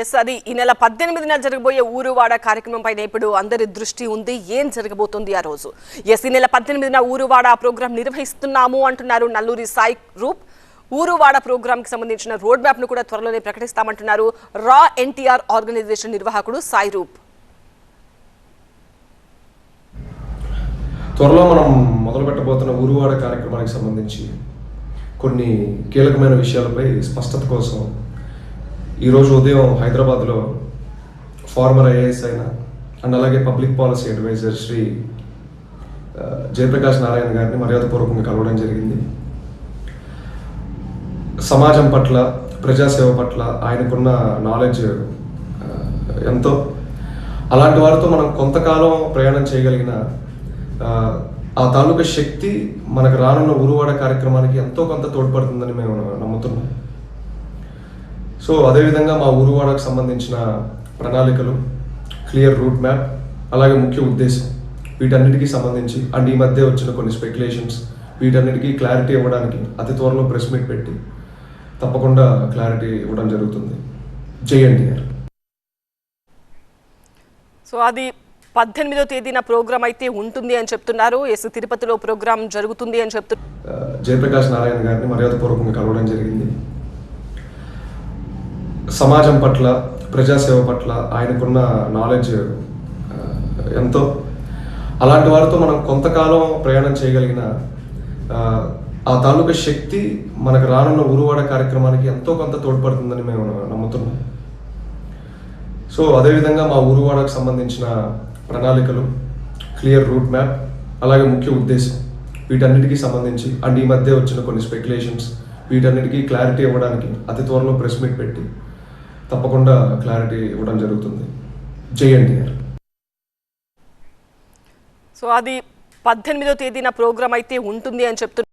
అది ఈ నెల 18న జరగబోయే ఊరువాడ కార్యక్రమంపైన ఇప్పుడు అందరి దృష్టి ఉంది. ఏం జరగబోతుంది ఆ రోజు? ఈ నెల 18న ఊరువాడ ప్రోగ్రాం నిర్వహిస్తున్నాము అంటున్నారు నల్లూరి సాయి రూప్. ఊరువాడ ప్రోగ్రామ్ కి సంబంధించిన రోడ్ మ్యాప్ ను కూడా త్వరలోనే ప్రకటిస్తామంటున్నారు రా ఎన్టీఆర్ ఆర్గనైజేషన్ నిర్వాహకుడు సాయి రూప్. త్వరలో మనం మొదలు పెట్టబోతున్న ఊరువాడ కార్యక్రమానికి సంబంధించి కొన్ని కీలకమైన విషయాలపై స్పష్టత కోసం ఈరోజు ఉదయం హైదరాబాద్లో ఫార్మర్ ఐఏఎస్ అయిన అండ్ అలాగే public policy adviser Shri Jayaprakash Narayan గారిని మర్యాదపూర్వకంగా కలవడం జరిగింది. సమాజం పట్ల, ప్రజాసేవ పట్ల ఆయనకున్న నాలెడ్జ్ ఎంతో. అలాంటి వారితో మనం కొంతకాలం ప్రయాణం చేయగలిగిన ఆ తాలూకా శక్తి మనకు రానున్న ఊరువాడ కార్యక్రమానికి ఎంతో కొంత తోడ్పడుతుందని మేము నమ్ముతున్నాం. సో అదేవిధంగా మా ఊరువాడకు సంబంధించిన ప్రణాళికలు, క్లియర్ రూట్ మ్యాప్, అలాగే ముఖ్య ఉద్దేశం, వీటన్నిటికీ సంబంధించి అండ్ ఈ మధ్య వచ్చిన కొన్ని స్పెక్యులేషన్స్, వీటన్నిటికీ క్లారిటీ ఇవ్వడానికి అతి త్వరలో ప్రెస్ మీట్ పెట్టి తప్పకుండా క్లారిటీ ఇవ్వడం జరుగుతుంది. జై ఎన్టీఆర్. సో అది 18వ తేదీన ప్రోగ్రామ్ అయితే ఉంటుంది అని చెప్తున్నారు. తిరుపతిలో ప్రోగ్రామ్ జరుగుతుంది అని చెప్తున్నారు. జయప్రకాష్ నారాయణ గారిని మర్యాదపూర్వకంగా కలవడం జరిగింది. సమాజం పట్ల, ప్రజాసేవ పట్ల ఆయనకున్న నాలెడ్జ్ ఎంతో. అలాంటి వారితో మనం కొంతకాలం ప్రయాణం చేయగలిగిన ఆ తాలూకా శక్తి మనకు రానున్న ఊరువాడ కార్యక్రమానికి ఎంతో కొంత తోడ్పడుతుందని మేము నమ్ముతున్నాం. సో అదేవిధంగా మా ఊరువాడకు సంబంధించిన ప్రణాళికలు, క్లియర్ రూట్ మ్యాప్, అలాగే ముఖ్య ఉద్దేశం, వీటన్నిటికీ సంబంధించి అండ్ ఈ మధ్య వచ్చిన కొన్ని స్పెక్యులేషన్స్, వీటన్నిటికీ క్లారిటీ ఇవ్వడానికి అతి త్వరలో ప్రెస్ మీట్ పెట్టి తప్పకుండా క్లారిటీ ఇవ్వడం జరుగుతుంది. జై ఎన్టీఆర్. సో అది 18వ తేదీన ప్రోగ్రామ్ అయితే ఉంటుంది అని చెప్తున్నారు.